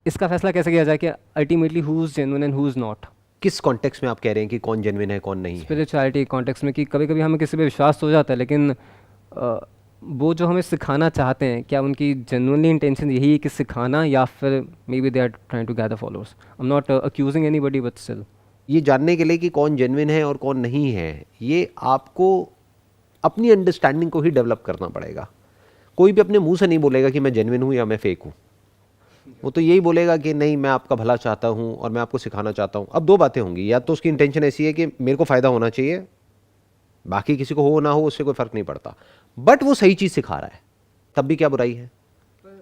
इसका फैसला कैसे किया जाए कि ultimately who is genuine and who is not? किस कॉन्टेक्स्ट में आप कह रहे हैं कि कौन जेन्युइन है कौन नहीं है? स्पिरिचुअलिटी कॉन्टेक्स्ट में कि कभी कभी हमें किसी पे विश्वास तो हो जाता है, लेकिन वो जो हमें सिखाना चाहते हैं, क्या उनकी जेन्युइनली इंटेंशन यही है कि सिखाना, या फिर maybe they are trying to gather followers? I am not accusing anybody, but still. ये जानने के लिए कि कौन जेन्युइन है और कौन नहीं है, ये आपको अपनी अंडरस्टैंडिंग को ही डेवलप करना पड़ेगा। कोई भी अपने मुंह से नहीं बोलेगा कि मैं जेन्युइन हूँ या मैं फेक हूँ। वो तो यही बोलेगा कि नहीं, मैं आपका भला चाहता हूँ और मैं आपको सिखाना चाहता हूँ। अब दो बातें होंगी, या तो उसकी इंटेंशन ऐसी है कि मेरे को फ़ायदा होना चाहिए, बाकी किसी को हो ना हो उससे कोई फ़र्क नहीं पड़ता, बट वो सही चीज़ सिखा रहा है, तब भी क्या बुराई है?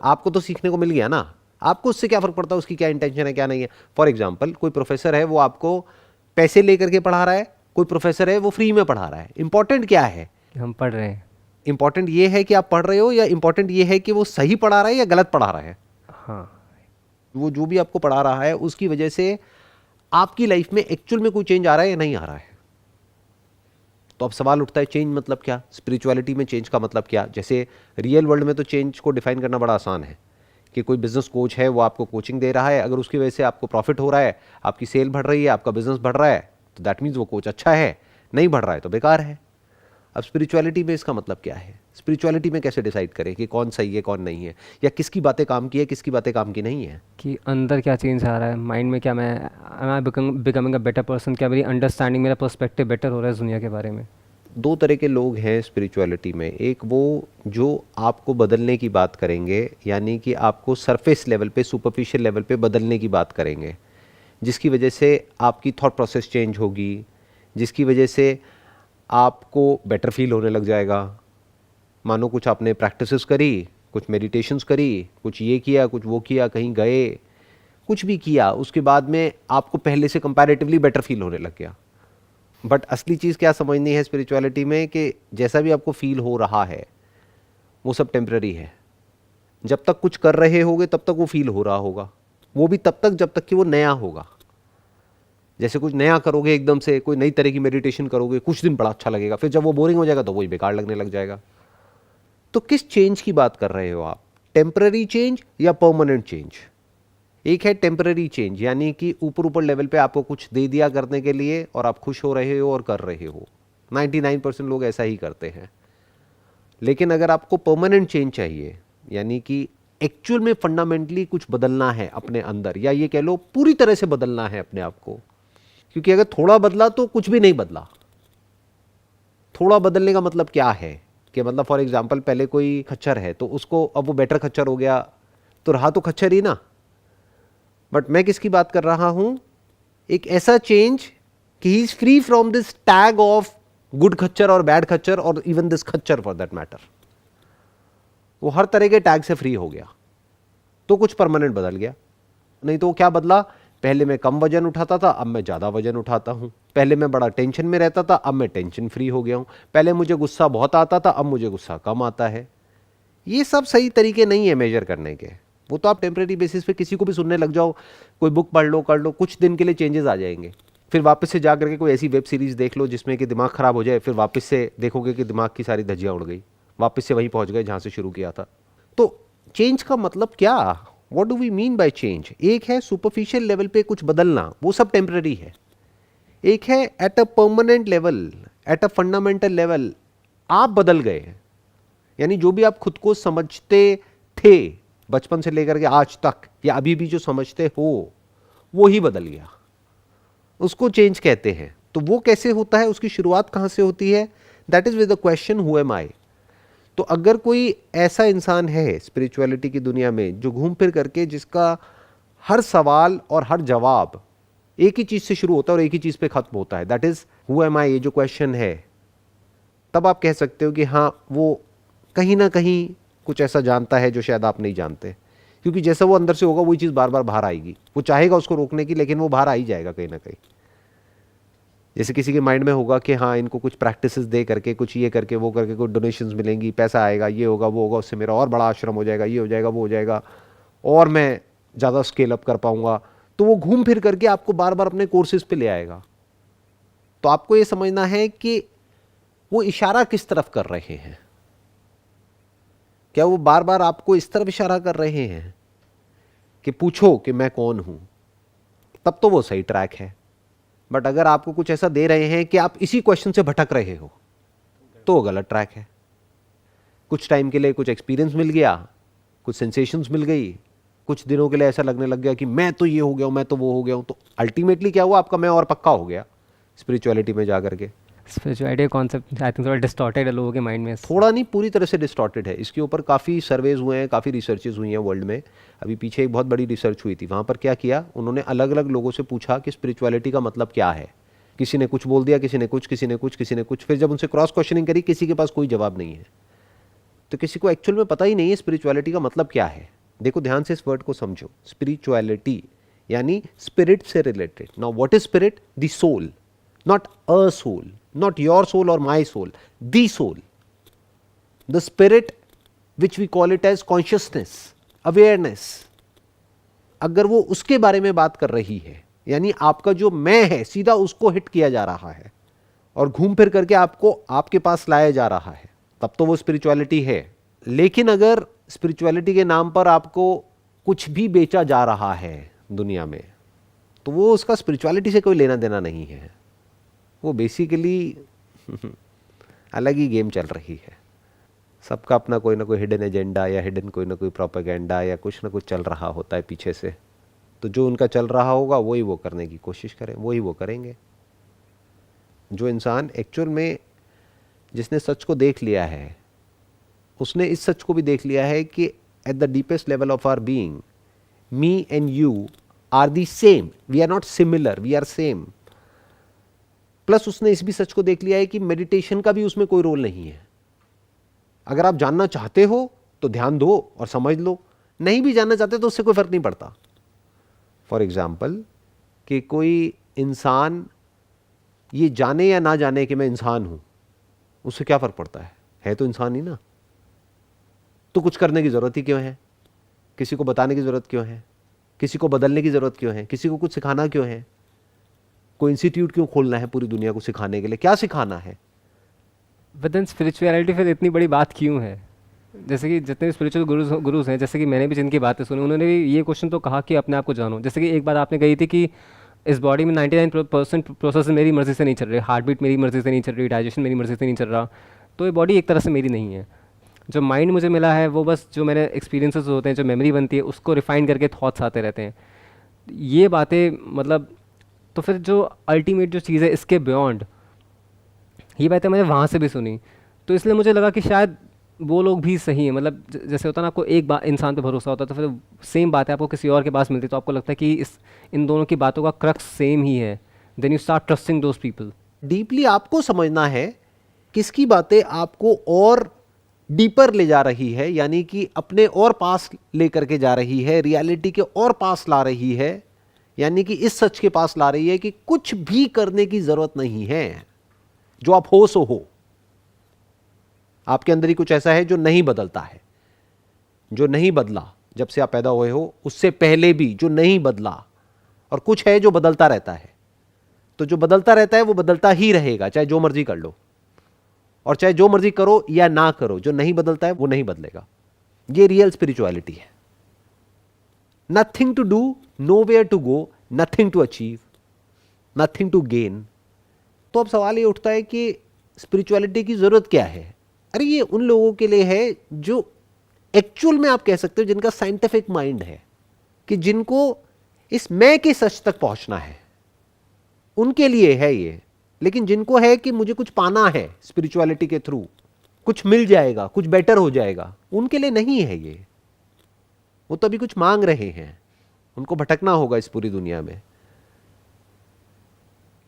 आपको तो सीखने को मिल गया ना, आपको उससे क्या फ़र्क पड़ता है उसकी क्या इंटेंशन है क्या नहीं है। फॉर एग्जाम्पल, कोई प्रोफेसर है वो आपको पैसे लेकर के पढ़ा रहा है, कोई प्रोफेसर है वो फ्री में पढ़ा रहा है। इंपॉर्टेंट क्या है? कि हम पढ़ रहे हैं। इंपॉर्टेंट ये है कि आप पढ़ रहे हो, या इंपॉर्टेंट ये है कि वो सही पढ़ा रहा है या गलत पढ़ा रहा है? हाँ। वो जो भी आपको पढ़ा रहा है उसकी वजह से आपकी लाइफ में एक्चुअल में कोई चेंज आ रहा है या नहीं आ रहा है? तो अब सवाल उठता है, चेंज मतलब क्या? स्पिरिचुअलिटी में चेंज का मतलब क्या? जैसे रियल वर्ल्ड में तो चेंज को डिफाइन करना बड़ा आसान है कि कोई बिजनेस कोच है वो आपको कोचिंग दे रहा है, अगर उसकी वजह से आपको प्रॉफिट हो रहा है, आपकी सेल बढ़ रही है, आपका बिजनेस बढ़ रहा है, तो दैट मीन्स वो कोच अच्छा है। नहीं बढ़ रहा है तो बेकार है। अब स्पिरिचुअलिटी में इसका मतलब क्या है? स्पिरिचुअलिटी में कैसे डिसाइड करें कि कौन सही है कौन नहीं है, या किसकी बातें काम की है किसकी बातें काम की नहीं है? कि अंदर क्या चेंज आ रहा है माइंड में, क्या मैं आई बिकमिंग अ बेटर पर्सन, क्या मेरी अंडरस्टैंडिंग, मेरा पर्सपेक्टिव बेटर हो रहा है इस दुनिया के बारे में? दो तरह के लोग हैं स्पिरिचुअलिटी में। एक वो जो आपको बदलने की बात करेंगे, यानी कि आपको सरफेस लेवल पे, सुपरफिशियल लेवल पे बदलने की बात करेंगे, जिसकी वजह से आपकी थॉट प्रोसेस चेंज होगी, जिसकी वजह से आपको बेटर फील होने लग जाएगा। मानो कुछ आपने प्रैक्टिसेस करी, कुछ मेडिटेशंस करी, कुछ ये किया कुछ वो किया, कहीं गए, कुछ भी किया, उसके बाद में आपको पहले से कंपैरेटिवली बेटर फील होने लग गया। बट असली चीज़ क्या समझनी है स्पिरिचुअलिटी में, कि जैसा भी आपको फील हो रहा है वो सब टेम्पररी है। जब तक कुछ कर रहे होगे तब तक वो फील हो रहा होगा, वो भी तब तक जब तक कि वो नया होगा। जैसे कुछ नया करोगे, एकदम से कोई नई तरह की मेडिटेशन करोगे, कुछ दिन बड़ा अच्छा लगेगा, फिर जब वो बोरिंग हो जाएगा तो वही बेकार लगने लग जाएगा। तो किस चेंज की बात कर रहे हो आप? टेम्पररी चेंज या परमानेंट चेंज? एक है टेम्पररी चेंज, यानी कि ऊपर ऊपर लेवल पे आपको कुछ दे दिया करने के लिए और आप खुश हो रहे हो और कर रहे हो। 99% लोग ऐसा ही करते हैं। लेकिन अगर आपको परमानेंट चेंज चाहिए, यानी कि एक्चुअल में फंडामेंटली कुछ बदलना है अपने अंदर, या ये कह लो पूरी तरह से बदलना है अपने आप को, क्योंकि अगर थोड़ा बदला तो कुछ भी नहीं बदला। थोड़ा बदलने का मतलब क्या है? कि मतलब फॉर एग्जाम्पल, पहले कोई खच्चर है तो उसको अब वो बेटर खच्चर हो गया, तो रहा तो खच्चर ही ना। बट मैं किसकी बात कर रहा हूं? एक ऐसा चेंज कि he is free from this tag of good खच्चर और बैड खच्चर, और इवन दिस खच्चर फॉर दैट मैटर। वो हर तरह के टैग से फ्री हो गया, तो कुछ परमानेंट बदल गया। नहीं तो वो क्या बदला? पहले मैं कम वजन उठाता था, अब मैं ज़्यादा वजन उठाता हूँ। पहले मैं बड़ा टेंशन में रहता था, अब मैं टेंशन फ्री हो गया हूँ। पहले मुझे गुस्सा बहुत आता था, अब मुझे गुस्सा कम आता है। ये सब सही तरीके नहीं है मेजर करने के। वो तो आप टेम्परेरी बेसिस पे किसी को भी सुनने लग जाओ, कोई बुक पढ़ लो कर लो, कुछ दिन के लिए चेंजेस आ जाएंगे। फिर वापस से जा करके कोई ऐसी वेब सीरीज़ देख लो जिसमें कि दिमाग ख़राब हो जाए, फिर वापस से देखोगे कि दिमाग की सारी धज्जियाँ उड़ गई, वापस से वहीं पहुँच गए जहाँ से शुरू किया था। तो चेंज का मतलब क्या? What do we mean by change? एक है सुपरफिशियल लेवल पे कुछ बदलना, वो सब टेम्पररी है। एक है at a permanent level, at a fundamental level आप बदल गए। यानी जो भी आप खुद को समझते थे बचपन से लेकर के आज तक, या अभी भी जो समझते हो, वो ही बदल गया, उसको चेंज कहते हैं। तो वो कैसे होता है, उसकी शुरुआत कहां से होती है? That is with the question who am I. तो अगर कोई ऐसा इंसान है स्पिरिचुअलिटी की दुनिया में जो घूम फिर करके जिसका हर सवाल और हर जवाब एक ही चीज से शुरू होता है और एक ही चीज पे खत्म होता है, दैट इज हु एम आई, ये जो क्वेश्चन है, तब आप कह सकते हो कि हाँ, वो कहीं ना कहीं कुछ ऐसा जानता है जो शायद आप नहीं जानते। क्योंकि जैसा वो अंदर से होगा वही चीज़ बार बार बाहर आएगी। वो चाहेगा उसको रोकने की, लेकिन वो बाहर आ ही जाएगा कहीं ना कहीं। जैसे किसी के माइंड में होगा कि हाँ, इनको कुछ प्रैक्टिसेस दे करके, कुछ ये करके वो करके, कुछ डोनेशंस मिलेंगी, पैसा आएगा, ये होगा वो होगा, उससे मेरा और बड़ा आश्रम हो जाएगा, ये हो जाएगा वो हो जाएगा, और मैं ज़्यादा स्केल अप कर पाऊंगा। तो वो घूम फिर करके आपको बार बार अपने कोर्सेज पे ले आएगा। तो आपको ये समझना है कि वो इशारा किस तरफ कर रहे हैं। क्या वो बार बार आपको इस तरफ इशारा कर रहे हैं कि पूछो कि मैं कौन हूं, तब तो वो सही ट्रैक है। बट अगर आपको कुछ ऐसा दे रहे हैं कि आप इसी क्वेश्चन से भटक रहे हो, तो वो गलत ट्रैक है। कुछ टाइम के लिए कुछ एक्सपीरियंस मिल गया, कुछ सेंसेशंस मिल गई, कुछ दिनों के लिए ऐसा लगने लग गया कि मैं तो ये हो गया हूं, मैं तो वो हो गया हूं, तो अल्टीमेटली क्या हुआ, आपका मैं और पक्का हो गया स्पिरिचुअलिटी में जाकर के। स्पिरिचुअलिटी कॉन्सेप्ट आई थिंक थोड़ा डिस्टॉर्टेड है लोगों के माइंड में। थोड़ा नहीं, पूरी तरह से डिस्टॉर्टेड है। इसके ऊपर काफ़ी सर्वेज हुए हैं, काफ़ी रिसर्चेज हुई हैं वर्ल्ड में। अभी पीछे एक बहुत बड़ी रिसर्च हुई थी, वहाँ पर क्या किया उन्होंने, अलग अलग लोगों से पूछा कि स्पिरिचुअलिटी का मतलब क्या है। किसी ने कुछ बोल दिया, किसी ने कुछ, किसी ने कुछ, किसी ने कुछ। फिर जब उनसे क्रॉस क्वेश्चनिंग करी, किसी के पास कोई जवाब नहीं है। तो किसी को एक्चुअल में पता ही नहीं है स्पिरिचुअलिटी का मतलब क्या है। देखो ध्यान से इस वर्ड को समझो, स्पिरिचुअलिटी यानी स्पिरिट से रिलेटेड। Now what is spirit? The soul, not a soul, not your soul और my soul, the soul, the spirit which we call it as consciousness, awareness. अगर वो उसके बारे में बात कर रही है, यानी आपका जो मैं है सीधा उसको हिट किया जा रहा है और घूम फिर करके आपको आपके पास लाया जा रहा है, तब तो वो स्पिरिचुअलिटी है। लेकिन अगर स्पिरिचुअलिटी के नाम पर आपको कुछ भी बेचा जा रहा है दुनिया में, तो वो उसका स्पिरिचुअलिटी से कोई लेना देना नहीं है। वो बेसिकली अलग ही गेम चल रही है। सबका अपना कोई ना कोई हिडन एजेंडा या हिडन कोई ना कोई प्रोपेगेंडा या कुछ ना कुछ चल रहा होता है पीछे से। तो जो उनका चल रहा होगा वही वो करने की कोशिश करें, वही वो करेंगे। जो इंसान एक्चुअल में, जिसने सच को देख लिया है, उसने इस सच को भी देख लिया है कि at the deepest level of our being, me and you are the same, we are not similar, we are same. Plus उसने इस भी सच को देख लिया है कि मेडिटेशन का भी उसमें कोई रोल नहीं है। अगर आप जानना चाहते हो तो ध्यान दो और समझ लो, नहीं भी जानना चाहते तो उससे कोई फर्क नहीं पड़ता। फॉर एग्जाम्पल कि कोई इंसान ये जाने या ना जाने कि मैं इंसान हूं, उससे क्या फर्क पड़ता है तो इंसान ही ना। तो कुछ करने की जरूरत ही क्यों है? किसी को बताने की जरूरत क्यों है? किसी को बदलने की जरूरत क्यों है? किसी को कुछ सिखाना क्यों है? कोई इंस्टीट्यूट क्यों खोलना है पूरी दुनिया को सिखाने के लिए? क्या सिखाना है? बट देन स्पिरिचुअलिटी फिर इतनी बड़ी बात क्यों है? जैसे कि जितने स्पिरिचुअल गुरुज हैं, जैसे कि मैंने भी जिनकी बातें सुनी, उन्होंने भी ये क्वेश्चन तो कहा कि अपने आप को जानो। जैसे कि एक बात आपने कही थी कि इस बॉडी में 99% प्रोसेस मेरी मर्जी से नहीं चल रही, हार्ट बीट मेरी मर्जी से नहीं चल रही, डाइजेशन मेरी मर्जी से नहीं चल रहा, तो ये बॉडी एक तरह से मेरी नहीं है। जो माइंड मुझे मिला है वो बस जो मेरे एक्सपीरियंसेस होते हैं, जो मेमोरी बनती है, उसको रिफाइन करके थॉट्स आते रहते हैं। ये बातें मतलब, तो फिर जो अल्टीमेट जो चीज़ है इसके बियॉन्ड, ये बातें मैंने वहाँ से भी सुनी, तो इसलिए मुझे लगा कि शायद वो लोग भी सही हैं। मतलब जैसे होता है ना, आपको एक बात इंसान पे भरोसा होता है, तो फिर सेम बात है आपको किसी और के पास मिलती है, तो आपको लगता है कि इन दोनों की बातों का क्रक्स सेम ही है। Then you start trusting those people. Deeply आपको समझना है किसकी बातें आपको और डीपर ले जा रही है, यानी कि अपने और पास लेकर के जा रही है, रियलिटी के और पास ला रही है, यानी कि इस सच के पास ला रही है कि कुछ भी करने की जरूरत नहीं है, जो आप हो सो हो। आपके अंदर ही कुछ ऐसा है जो नहीं बदलता है, जो नहीं बदला जब से आप पैदा हुए हो, उससे पहले भी जो नहीं बदला, और कुछ है जो बदलता रहता है। तो जो बदलता रहता है वो बदलता ही रहेगा, चाहे जो मर्जी कर लो और चाहे जो मर्जी करो या ना करो। जो नहीं बदलता है वो नहीं बदलेगा। ये रियल स्पिरिचुअलिटी है। Nothing to do, nowhere to go, nothing to achieve, nothing to gain. तो अब सवाल ये उठता है कि स्पिरिचुअलिटी की जरूरत क्या है? अरे ये उन लोगों के लिए है जो एक्चुअल में आप कह सकते हो जिनका साइंटिफिक माइंड है, कि जिनको इस मैं के सच तक पहुंचना है, उनके लिए है ये। लेकिन जिनको है कि मुझे कुछ पाना है स्पिरिचुअलिटी के थ्रू, कुछ मिल जाएगा, कुछ बेटर हो जाएगा, उनके लिए नहीं है ये। वो तो अभी कुछ मांग रहे हैं, उनको भटकना होगा इस पूरी दुनिया में।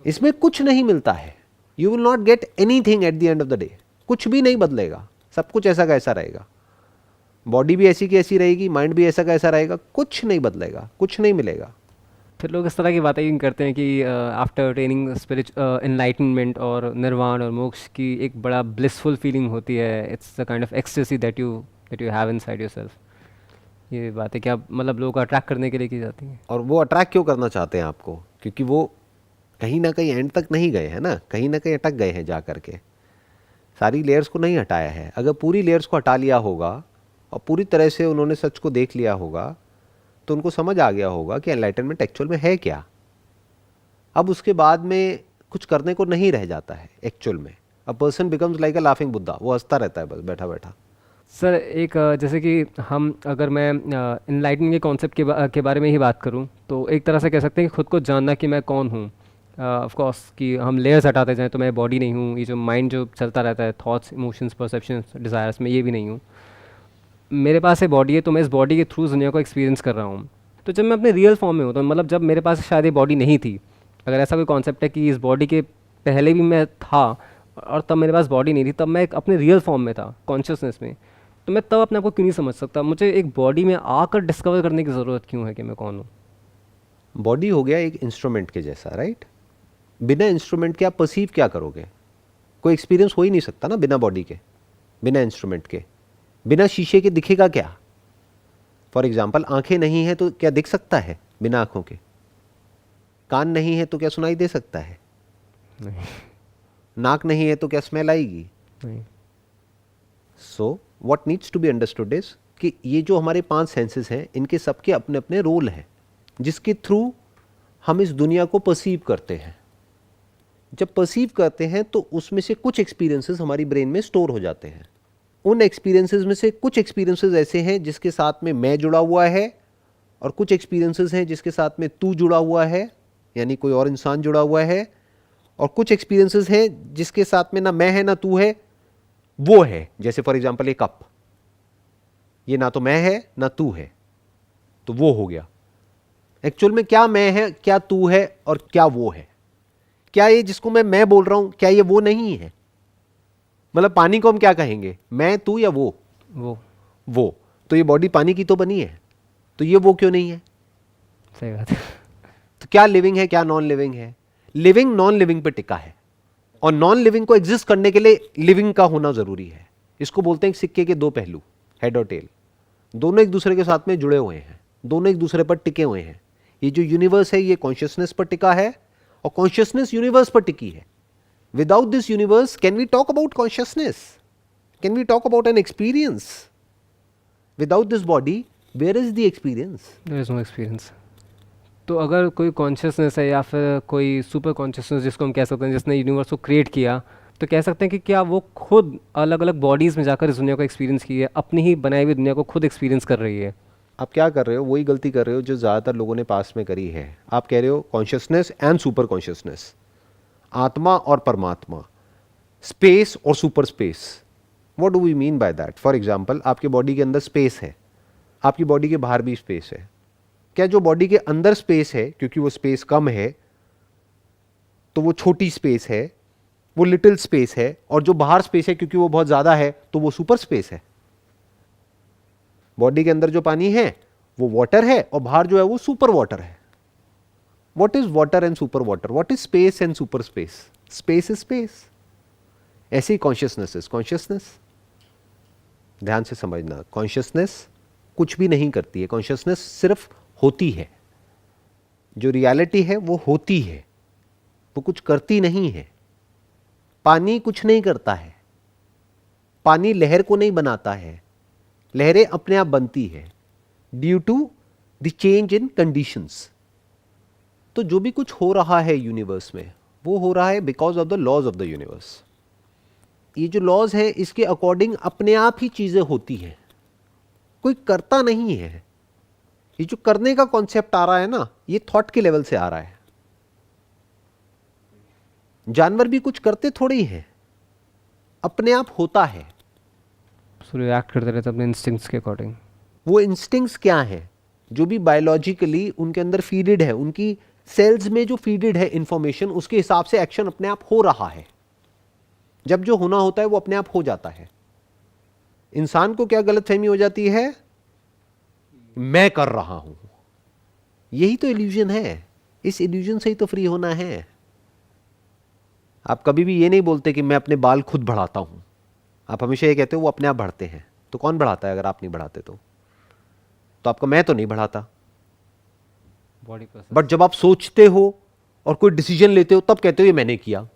इसमें कुछ नहीं मिलता है। You will not get anything at the end of the day. कुछ भी नहीं बदलेगा, सब कुछ ऐसा का ऐसा रहेगा। बॉडी भी ऐसी की ऐसी रहेगी, माइंड भी ऐसा का ऐसा रहेगा, कुछ नहीं बदलेगा, कुछ नहीं मिलेगा। फिर लोग इस तरह की बातें यूँ करते हैं कि आफ्टर अटेनिंग एनलाइटनमेंट और निर्वाण और मोक्ष की एक बड़ा ब्लिसफुल फीलिंग होती है। It's the kind of ecstasy that you have inside yourself. ये बातें क्या मतलब लोगों को अट्रैक्ट करने के लिए की जाती हैं। और वो अट्रैक्ट क्यों करना चाहते हैं आपको? क्योंकि वो कहीं ना कहीं एंड तक नहीं गए हैं ना, कहीं ना कहीं अटक गए हैं जा करके। सारी लेयर्स को नहीं हटाया है। अगर पूरी लेयर्स को हटा लिया होगा और पूरी तरह से उन्होंने सच को देख लिया होगा, तो उनको समझ आ गया होगा कि एनलाइटनमेंट एक्चुअल में है क्या। अब उसके बाद में कुछ करने को नहीं रह जाता है एक्चुअल में। A person becomes like a laughing Buddha, वो हंसता रहता है बस बैठा बैठा। सर एक जैसे कि हम अगर मैं इनलाइटनिंग के कॉन्सेप्ट के बारे में ही बात करूं तो एक तरह से कह सकते हैं कि खुद को जानना कि मैं कौन हूं। ऑफ कोर्स कि हम लेयर्स हटाते जाएं तो मैं बॉडी नहीं हूं, ये जो माइंड जो चलता रहता है थॉट्स इमोशंस परसेप्शंस डिज़ायर्स, में ये भी नहीं हूं। मेरे पास ये बॉडी है तो मैं इस बॉडी के थ्रू दुनिया को एक्सपीरियंस कर रहा हूँ। तो जब मैं अपने रियल फॉर्म में हूँ तो मतलब जब मेरे पास शायद ये बॉडी नहीं थी, अगर ऐसा कोई कॉन्सेप्ट है कि इस बॉडी के पहले भी मैं था और तब मेरे पास बॉडी नहीं थी, तब मैं एक अपने रियल फॉर्म में था कॉन्शियसनेस में, तो मैं तब अपने आप को क्यों नहीं समझ सकता? मुझे एक बॉडी में आकर डिस्कवर करने की ज़रूरत क्यों है कि मैं कौन हूँ? बॉडी हो गया एक इंस्ट्रूमेंट के जैसा, राइट। बिना इंस्ट्रूमेंट के आप परसीव क्या करोगे? कोई एक्सपीरियंस हो ही नहीं सकता ना बिना बॉडी के, बिना इंस्ट्रूमेंट के। बिना शीशे के दिखेगा क्या? फॉर एग्जाम्पल आंखें नहीं है तो क्या दिख सकता है बिना आंखों के? कान नहीं है तो क्या सुनाई दे सकता है? नहीं। नाक नहीं है तो क्या स्मेल आएगी? नहीं। So what needs to be understood is कि ये जो हमारे 5 सेंसेस हैं, इनके सबके अपने अपने रोल हैं जिसके थ्रू हम इस दुनिया को परसीव करते हैं। जब परसीव करते हैं तो उसमें से कुछ एक्सपीरियंसेस हमारी ब्रेन में स्टोर हो जाते हैं। उन एक्सपीरियंसेस में से कुछ एक्सपीरियंसेस ऐसे हैं जिसके साथ में मैं जुड़ा हुआ है, और कुछ एक्सपीरियंसेस हैं जिसके साथ में तू जुड़ा हुआ है, यानी कोई और इंसान जुड़ा हुआ है, और कुछ एक्सपीरियंसेस हैं जिसके साथ में ना मैं है ना तू है, वो है। जैसे फॉर एग्जांपल ये कप, ये ना तो मैं है ना तू है, तो वो हो गया। एक्चुअल में क्या मैं है, क्या तू है और क्या वो है? क्या ये जिसको मैं बोल रहा हूं, क्या ये वो नहीं है? मतलब पानी को हम क्या कहेंगे, मैं तू या वो? वो। तो ये बॉडी पानी की तो बनी है, तो ये वो क्यों नहीं है? सही बात है। तो क्या लिविंग है, क्या नॉन लिविंग है? लिविंग नॉन लिविंग पे टिका है, और नॉन लिविंग को एग्जिस्ट करने के लिए लिविंग का होना जरूरी है। इसको बोलते हैं सिक्के के 2 पहलू, हेड और टेल। दोनों एक दूसरे के साथ में जुड़े हुए हैं, दोनों एक दूसरे पर टिके हुए हैं। ये जो यूनिवर्स है ये कॉन्शियसनेस पर टिका है, और कॉन्शियसनेस यूनिवर्स पर टिकी है। Without this universe, can we talk about consciousness? Can we talk about an experience? Without this body, where is the experience? There is no experience. तो अगर कोई कॉन्शियसनेस है या फिर कोई सुपर कॉन्शियसनेस जिसको हम कह सकते हैं, जिसने यूनिवर्स को क्रिएट किया, तो कह सकते हैं कि क्या वो खुद अलग अलग बॉडीज़ में जाकर इस दुनिया को एक्सपीरियंस की है, अपनी ही बनाई हुई दुनिया को खुद एक्सपीरियंस कर रही है? आप क्या कर रहे हो? वही गलती कर रहे हो जो ज़्यादातर लोगों ने पास में करी है। आप कह रहे हो कॉन्शियसनेस एंड सुपर कॉन्शियसनेस, आत्मा और परमात्मा, स्पेस और super space. What do we mean by that? For example आपके बॉडी के अंदर स्पेस है, आपकी बॉडी के बाहर भी स्पेस है। क्या जो बॉडी के अंदर स्पेस है क्योंकि वो स्पेस कम है तो वो छोटी स्पेस है, वो लिटिल स्पेस है, और जो बाहर स्पेस है क्योंकि वो बहुत ज्यादा है तो वो सुपर स्पेस है? बॉडी के अंदर जो पानी है वो वाटर है, और बाहर जो है वो सुपर वाटर है। What is water and super water? What is space and super space? Space is space. ऐसी कॉन्शियसनेस इज कॉन्शियसनेस। ध्यान से समझना, कॉन्शियसनेस कुछ भी नहीं करती है, कॉन्शियसनेस सिर्फ होती है। जो रियलिटी है वो होती है, वो कुछ करती नहीं है। पानी कुछ नहीं करता है, पानी लहर को नहीं बनाता है, लहरें अपने आप बनती है due to the change in conditions. तो जो भी कुछ हो रहा है यूनिवर्स में वो हो रहा है because of the laws of the universe. ये जो लॉज है इसके अकॉर्डिंग अपने आप ही चीजें होती हैं, कोई करता नहीं है। ये जो करने का कॉन्सेप्ट आ रहा है ना, ये थॉट के लेवल से आ रहा है। जानवर भी कुछ करते थोड़े ही हैं, अपने आप होता है। रिएक्ट करते रहते अपने इंस्टिंक्ट्स के अकॉर्डिंग। वो इंस्टिंक्ट्स क्या है? जो भी बायोलॉजिकली उनके अंदर फीडेड है, उनकी सेल्स में जो फीडेड है इंफॉर्मेशन, उसके हिसाब से एक्शन अपने आप हो रहा है। जब जो होना होता है वो अपने आप हो जाता है। इंसान को क्या गलतफहमी हो जाती है? मैं कर रहा हूं। यही तो इल्यूजन है, इस इल्यूजन से ही तो फ्री होना है। आप कभी भी ये नहीं बोलते कि मैं अपने बाल खुद बढ़ाता हूं, आप हमेशा ये कहते हो वो अपने आप बढ़ते हैं। तो कौन बढ़ाता है? अगर आप नहीं बढ़ाते तो आपका मैं तो नहीं बढ़ाता। Body process. बट जब आप सोचते हो और कोई डिसीजन लेते हो तब कहते हो ये मैंने किया,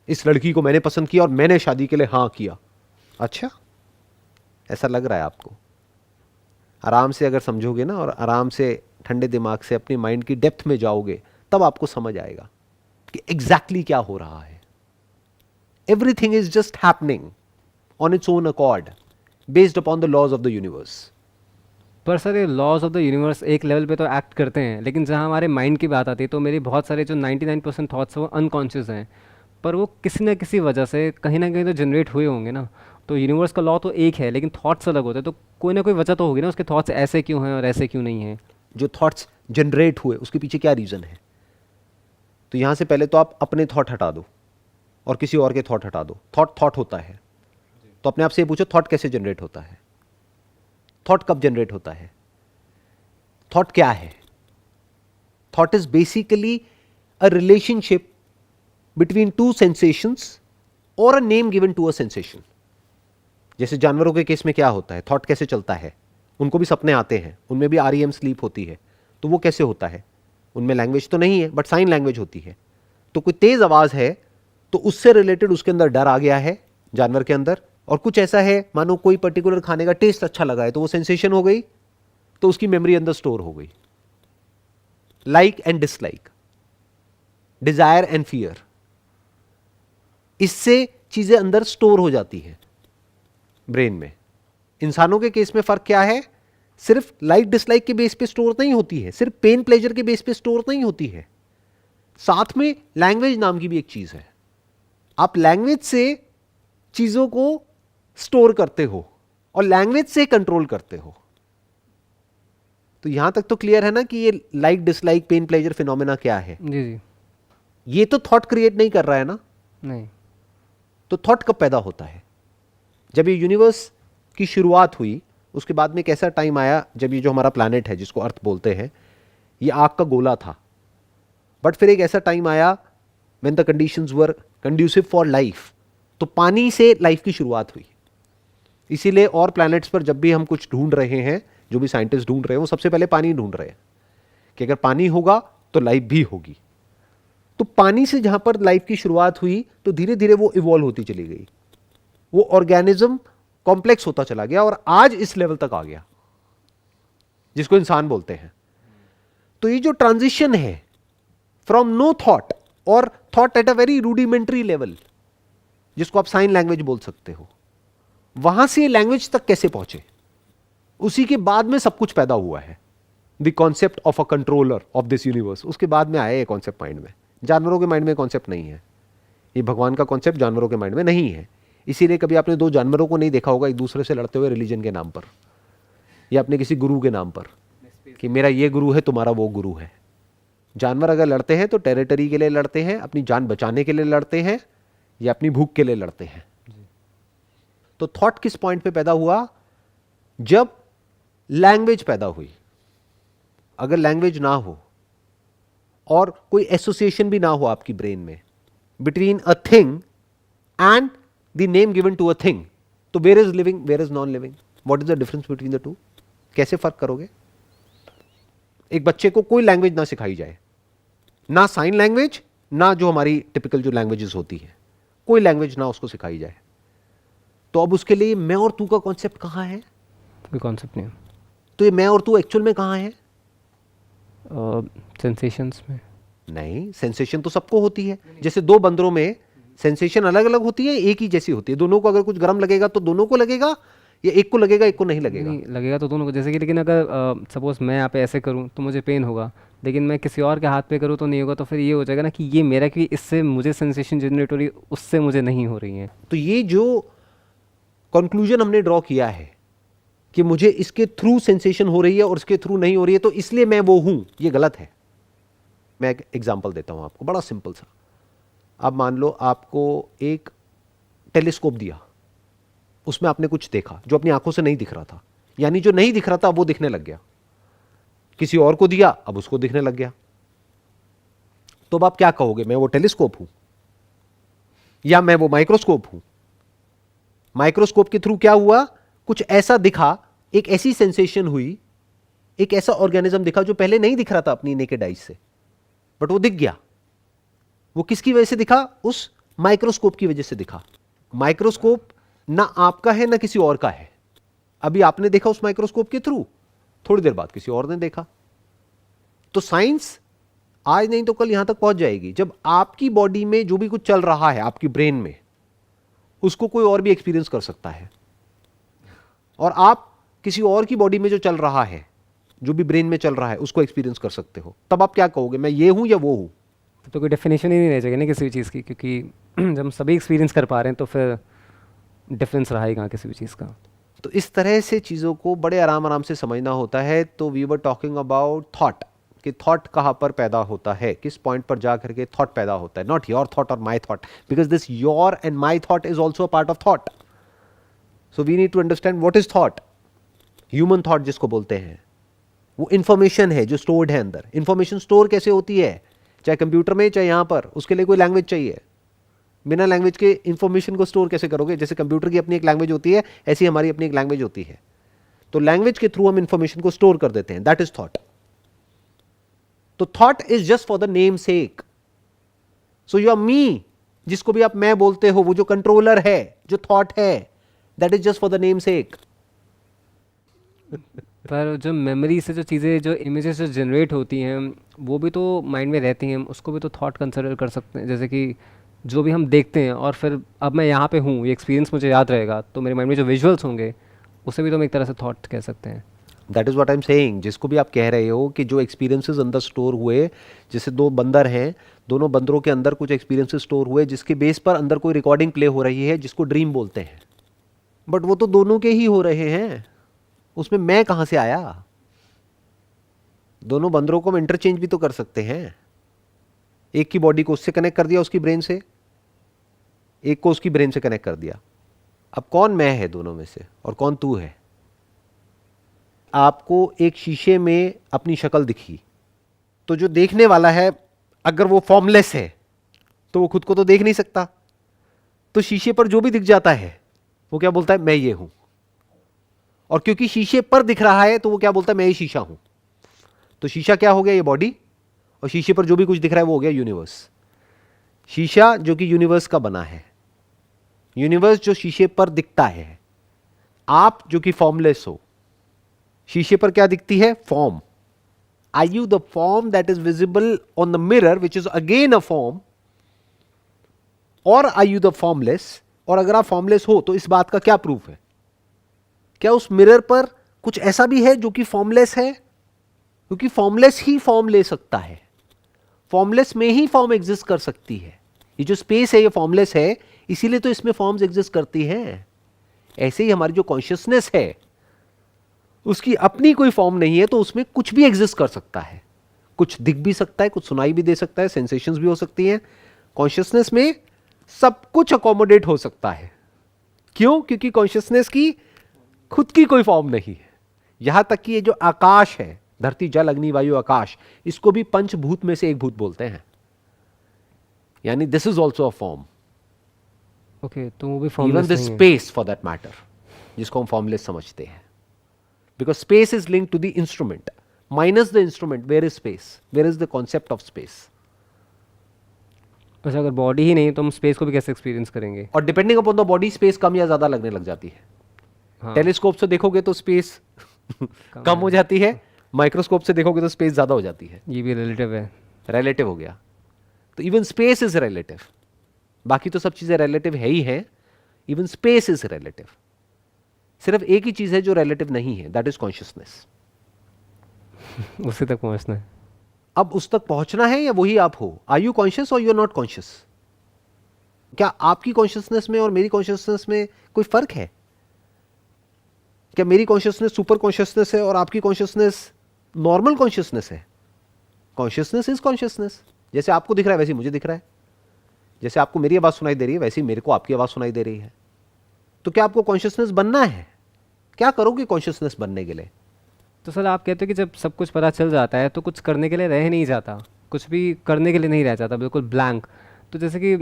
इस लड़की को मैंने पसंद किया और मैंने शादी के लिए हां किया। अच्छा, ऐसा लग रहा है आपको? आराम से अगर समझोगे ना और आराम से ठंडे दिमाग से अपनी माइंड की डेप्थ में जाओगे, तब आपको समझ आएगा कि एग्जैक्टली क्या हो रहा है। Everything is just happening on its own accord based upon the laws of the universe. पर सर ये लॉज ऑफ द यूनिवर्स एक लेवल पे तो एक्ट करते हैं, लेकिन जहाँ हमारे माइंड की बात आती है तो मेरी बहुत सारे जो 99% थॉट्स हैं वो अनकॉन्शियस हैं, पर वो किसी न किसी वजह से कहीं ना कहीं तो जनरेट हुए होंगे ना। तो यूनिवर्स का लॉ तो एक है लेकिन थॉट्स अलग होते हैं, तो कोई ना कोई वजह तो होगी ना उसके थॉट्स ऐसे क्यों हैं और ऐसे क्यों नहीं हैं। जो थॉट्स जनरेट हुए उसके पीछे क्या रीजन है? तो यहां से पहले तो आप अपने थॉट हटा दो और किसी और के थॉट हटा दो। थॉट होता है तो अपने आप से ये पूछो थॉट कैसे जनरेट होता है, थॉट कब जनरेट होता है, थॉट क्या है? Thought is basically a relationship between two sensations और a name given to a sensation. जैसे जानवरों के केस में क्या होता है, थॉट कैसे चलता है, उनको भी सपने आते हैं, उनमें भी REM स्लीप होती है, तो वो कैसे होता है? उनमें लैंग्वेज तो नहीं है बट साइन लैंग्वेज होती है। तो कोई तेज आवाज है तो उससे रिलेटेड उसके अंदर डर आ गया है जानवर के अंदर, और कुछ ऐसा है मानो कोई पर्टिकुलर खाने का टेस्ट अच्छा लगा है तो वो सेंसेशन हो गई, तो उसकी मेमोरी अंदर स्टोर हो गई। Like and dislike, desire and fear, इससे चीजें अंदर स्टोर हो जाती है ब्रेन में। इंसानों के केस में फर्क क्या है? सिर्फ लाइक डिसलाइक के बेस पे स्टोर नहीं होती है, सिर्फ पेन प्लेजर के बेस पे स्टोर नहीं होती है, साथ में लैंग्वेज नाम की भी एक चीज है। आप लैंग्वेज से चीजों को स्टोर करते हो और लैंग्वेज से कंट्रोल करते हो। तो यहां तक तो क्लियर है ना कि ये like dislike pain pleasure phenomena क्या है? जी जी। ये तो थॉट क्रिएट नहीं कर रहा है ना। नहीं। तो थॉट कब पैदा होता है? जब ये यूनिवर्स की शुरुआत हुई उसके बाद में एक ऐसा टाइम आया जब ये जो हमारा प्लैनेट है जिसको अर्थ बोलते हैं, ये आग का गोला था, बट फिर एक ऐसा टाइम आया when the conditions were conducive for life, तो पानी से लाइफ की शुरुआत हुई। इसीलिए और प्लैनेट्स पर जब भी हम कुछ ढूंढ रहे हैं, जो भी साइंटिस्ट ढूंढ रहे हैं, वो सबसे पहले पानी ढूंढ रहे हैं कि अगर पानी होगा तो लाइफ भी होगी। तो पानी से जहां पर लाइफ की शुरुआत हुई तो धीरे धीरे वो इवॉल्व होती चली गई, वो ऑर्गेनिज्म कॉम्प्लेक्स होता चला गया और आज इस लेवल तक आ गया जिसको इंसान बोलते हैं। तो ये जो ट्रांजिशन है फ्रॉम नो थॉट और thought at a very rudimentary level, जिसको आप साइन लैंग्वेज बोल सकते हो, वहां से लैंग्वेज तक कैसे पहुंचे, उसी के बाद में सब कुछ पैदा हुआ है। The concept of a controller of this universe, उसके बाद में आया ये कॉन्सेप्ट माइंड में। जानवरों के माइंड में कॉन्सेप्ट नहीं है, ये भगवान का कॉन्सेप्ट जानवरों के माइंड में नहीं है। इसीलिए कभी आपने दो जानवरों को नहीं देखा होगा एक दूसरे से लड़ते हुए रिलीजन के नाम पर, या अपने किसी गुरु के नाम पर कि मेरा ये गुरु है तुम्हारा वो गुरु है। जानवर अगर लड़ते हैं तो टेरिटरी के लिए लड़ते हैं, अपनी जान बचाने के लिए लड़ते हैं, या अपनी भूख के लिए लड़ते हैं। तो थॉट किस पॉइंट पे पैदा हुआ? जब लैंग्वेज पैदा हुई। अगर लैंग्वेज ना हो और कोई एसोसिएशन भी ना हो आपकी ब्रेन में between a thing and the name given to a thing, तो where is living, where is non living, what is the difference between the two? कैसे फर्क करोगे? एक बच्चे को कोई लैंग्वेज ना सिखाई जाए, ना साइन लैंग्वेज, ना जो हमारी टिपिकल जो लैंग्वेजेस होती है, कोई लैंग्वेज ना उसको सिखाई जाए, तो अब उसके लिए मैं और तू का कॉन्सेप्ट कहां है? कोई कॉन्सेप्ट नहीं। तो ये मैं और तू एक्चुअल में कहां है? सेंसेशंस में। नहीं, सेंसेशन तो सबको होती है। जैसे दो बंदरों में सेंसेशन अलग अलग होती है, एक ही जैसी होती है। दोनों को अगर कुछ गर्म लगेगा तो दोनों को लगेगा, या एक को लगेगा एक को नहीं लगेगा? नहीं लगेगा तो दोनों को, जैसे कि लेकिन अगर सपोज मैं यहाँ पे ऐसे करूँ तो मुझे पेन होगा, लेकिन मैं किसी और के हाथ पे करूँ तो नहीं होगा। तो फिर ये हो जाएगा ना कि ये मेरा, कि इससे मुझे सेंसेशन जनरेट हो रही है, उससे मुझे नहीं हो रही है। तो ये जो कंक्लूजन हमने ड्रॉ किया है कि मुझे इसके थ्रू सेंसेशन हो रही है और इसके थ्रू नहीं हो रही है, तो इसलिए मैं वो हूं, ये गलत है। मैं एक एग्जांपल देता हूं आपको, बड़ा सिंपल सा। अब मान लो आपको एक टेलीस्कोप दिया, उसमें आपने कुछ देखा जो अपनी आंखों से नहीं दिख रहा था, यानी जो नहीं दिख रहा था वो दिखने लग गया। किसी और को दिया, अब उसको दिखने लग गया। तो अब आप क्या कहोगे, मैं वो टेलीस्कोप हूं या मैं वो माइक्रोस्कोप हूं? माइक्रोस्कोप के थ्रू क्या हुआ, कुछ ऐसा दिखा, एक ऐसी सेंसेशन हुई, एक ऐसा ऑर्गेनिज्म दिखा जो पहले नहीं दिख रहा था अपनी नेकेड आइज से, बट वो दिख गया। वो किसकी वजह से दिखा? उस माइक्रोस्कोप की वजह से दिखा। माइक्रोस्कोप ना आपका है ना किसी और का है, अभी आपने देखा उस माइक्रोस्कोप के थ्रू, थोड़ी देर बाद किसी और ने देखा। तो साइंस आज नहीं तो कल यहां तक पहुंच जाएगी, जब आपकी बॉडी में जो भी कुछ चल रहा है आपकी ब्रेन में, उसको कोई और भी एक्सपीरियंस कर सकता है, और आप किसी और की बॉडी में जो चल रहा है, जो भी ब्रेन में चल रहा है, उसको एक्सपीरियंस कर सकते हो। तब आप क्या कहोगे, मैं ये हूं या वो हूं? तो कोई डेफिनेशन ही नहीं रह जाएगी ना किसी भी चीज़ की, क्योंकि जब हम सभी एक्सपीरियंस कर पा रहे हैं तो फिर डिफरेंस रहा ही कहाँ किसी भी चीज़ का। तो इस तरह से चीज़ों को बड़े आराम आराम से समझना होता है। तो we were talking about thought, कि थॉट कहाँ पर पैदा होता है, किस पॉइंट पर जा करके थॉट पैदा होता है। नॉट योर थॉट और my thought, because this your and my thought is also a part of thought. So we need to understand what is thought. Human thought जिसको बोलते हैं, वो इंफॉर्मेशन है जो स्टोर्ड है अंदर। इंफॉर्मेशन स्टोर कैसे होती है, चाहे कंप्यूटर में चाहे यहां पर, उसके लिए कोई लैंग्वेज चाहिए। बिना लैंग्वेज के इंफॉर्मेशन को स्टोर कैसे करोगे? जैसे कंप्यूटर की अपनी एक लैंग्वेज होती है, ऐसी हमारी अपनी एक लैंग्वेज होती है। तो लैंग्वेज के थ्रू हम इंफॉर्मेशन को स्टोर कर देते हैं, दैट इज थॉट। तो thought is just for the name sake. So you are me, जिसको भी आप मैं बोलते हो, वो जो कंट्रोलर है, जो थॉट है, that is just for the name सेक। पर जो मेमोरी से जो चीज़ें, जो इमेजेस जो जनरेट होती हैं, वो भी तो माइंड में रहती हैं, उसको भी तो थॉट कंसिडर कर सकते हैं। जैसे कि जो भी हम देखते हैं और फिर अब मैं यहाँ पे हूँ, ये एक्सपीरियंस मुझे याद रहेगा, तो मेरे माइंड में जो विजुअल्स होंगे उसे भी तो हम एक तरह से थॉट कह सकते हैं। That is what I am saying. जिसको भी आप कह रहे हो कि जो एक्सपीरियंसेस अंदर स्टोर हुए, जैसे दो बंदर हैं, दोनों बंदरों के अंदर कुछ एक्सपीरियंसेस स्टोर हुए, जिसके बेस पर अंदर कोई रिकॉर्डिंग प्ले हो रही है, जिसको ड्रीम बोलते हैं। बट वो तो दोनों के ही हो रहे हैं, उसमें मैं कहां से आया? दोनों बंदरों को हम इंटरचेंज भी तो कर सकते हैं। एक की बॉडी को उससे कनेक्ट कर दिया, उसकी ब्रेन से, एक को उसकी ब्रेन से कनेक्ट कर दिया। अब कौन मैं है दोनों में से और कौन तू है? आपको एक शीशे में अपनी शक्ल दिखी, तो जो देखने वाला है, अगर वो फॉर्मलेस है तो वो खुद को तो देख नहीं सकता। तो शीशे पर जो भी दिख जाता है वो क्या बोलता है, मैं ये हूं। और क्योंकि शीशे पर दिख रहा है तो वो क्या बोलता है, मैं ये शीशा हूं। तो शीशा क्या हो गया, ये बॉडी, और शीशे पर जो भी कुछ दिख रहा है वो हो गया यूनिवर्स। शीशा जो कि यूनिवर्स का बना है, यूनिवर्स जो शीशे पर दिखता है। आप जो कि फॉर्मलेस हो, शीशे पर क्या दिखती है, form. Are you the form that is visible on the mirror which is again a form, और आर यू द फॉर्मलेस? और अगर आप फॉर्मलेस हो तो इस बात का क्या प्रूफ है? क्या उस मिरर पर कुछ ऐसा भी है जो कि फॉर्मलेस है? क्योंकि फॉर्मलेस ही फॉर्म ले सकता है, फॉर्मलेस में ही फॉर्म एग्जिस्ट कर सकती है। ये जो स्पेस है ये फॉर्मलेस है, इसीलिए तो इसमें फॉर्म्स एग्जिस्ट करती हैं। ऐसे ही हमारी जो कॉन्शियसनेस है, उसकी अपनी कोई फॉर्म नहीं है, तो उसमें कुछ भी एग्जिस्ट कर सकता है। कुछ दिख भी सकता है, कुछ सुनाई भी दे सकता है, सेंसेशंस भी हो सकती हैं। कॉन्शियसनेस में सब कुछ अकोमोडेट हो सकता है। क्यों? क्योंकि कॉन्शियसनेस की खुद की कोई फॉर्म नहीं है। यहां तक कि ये जो आकाश है, धरती जल अग्नि वायु आकाश, इसको भी पंचभूत में से एक भूत बोलते हैं। यानी this is also a form. Okay, तो वो भी इवन फॉर्मलेस द नहीं है। स्पेस फॉर दैट मैटर, जिसको हम फॉर्मलेस समझते हैं, because space is link to the instrument. Minus the instrument, where is space? Where is the concept of space? अच्छा, अगर बॉडी ही नहीं तो हम स्पेस को भी कैसे एक्सपीरियंस करेंगे? और depending upon the body space कम या ज्यादा लगने लग जाती है। हाँ, टेलीस्कोप से देखोगे तो स्पेस कम हो जाती है, माइक्रोस्कोप से देखोगे तो स्पेस ज्यादा हो जाती है। ये भी रिलेटिव है। रिलेटिव हो गया। तो इवन स्पेस इज रिलेटिव। बाकी तो सब चीजें रिलेटिव है ही है, इवन स्पेस इज रिलेटिव। सिर्फ एक ही चीज है जो रिलेटिव नहीं है, दैट इज कॉन्शियसनेस। उसी तक पहुंचना है। अब उस तक पहुंचना है या वही आप हो? आर यू कॉन्शियस और यू आर नॉट कॉन्शियस? क्या आपकी कॉन्शियसनेस में और मेरी कॉन्शियसनेस में कोई फर्क है? क्या मेरी कॉन्शियसनेस सुपर कॉन्शियसनेस है और आपकी कॉन्शियसनेस नॉर्मल कॉन्शियसनेस है? Consciousness is consciousness. जैसे आपको दिख रहा है वैसे मुझे दिख रहा है, जैसे आपको मेरी आवाज सुनाई दे रही है वैसे ही मेरे को आपकी आवाज सुनाई दे रही है। तो क्या आपको कॉन्शियसनेस बनना है? क्या करोगे कॉन्शियसनेस बनने के लिए? तो सर, आप कहते हो कि जब सब कुछ पता चल जाता है तो कुछ करने के लिए रह नहीं जाता, कुछ भी करने के लिए नहीं रह जाता, बिल्कुल ब्लैंक। तो जैसे कि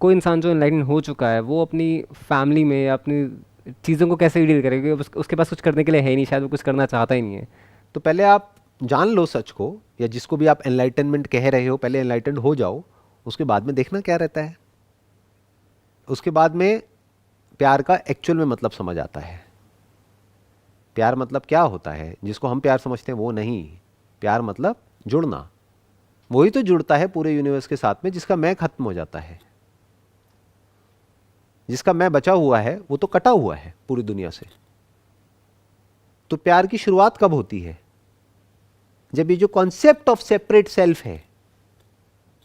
कोई इंसान जो एनलाइटन हो चुका है, वो अपनी फैमिली में या अपनी चीज़ों को कैसे डील करेगा? उसके पास कुछ करने के लिए है ही नहीं, शायद वो कुछ करना चाहता ही नहीं है। तो पहले आप जान लो सच को, या जिसको भी आप एनलाइटनमेंट कह रहे हो, पहले एनलाइटेंड हो जाओ, उसके बाद में देखना क्या रहता है। उसके बाद में प्यार का एक्चुअल में मतलब समझ आता है। प्यार मतलब क्या होता है, जिसको हम प्यार समझते हैं वो नहीं। प्यार मतलब जुड़ना, वही तो जुड़ता है पूरे यूनिवर्स के साथ में जिसका मैं खत्म हो जाता है। जिसका मैं बचा हुआ है वो तो कटा हुआ है पूरी दुनिया से। तो प्यार की शुरुआत कब होती है? जब ये जो कॉन्सेप्ट ऑफ सेपरेट सेल्फ है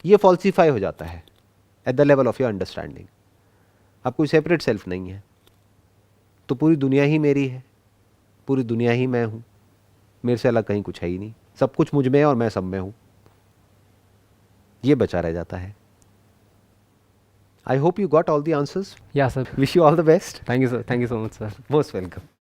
ये फॉल्सिफाई हो जाता है at the level of your understanding. अब कोई सेपरेट सेल्फ नहीं है तो पूरी दुनिया ही मेरी है, पूरी दुनिया ही मैं हूं, मेरे से अलग कहीं कुछ है ही नहीं, सब कुछ मुझ में है और मैं सब में हूं, ये बचा रह जाता है। I hope you got all the answers. Yeah, sir. Wish you all the best. Thank you, sir. Thank you so much, sir. Most welcome.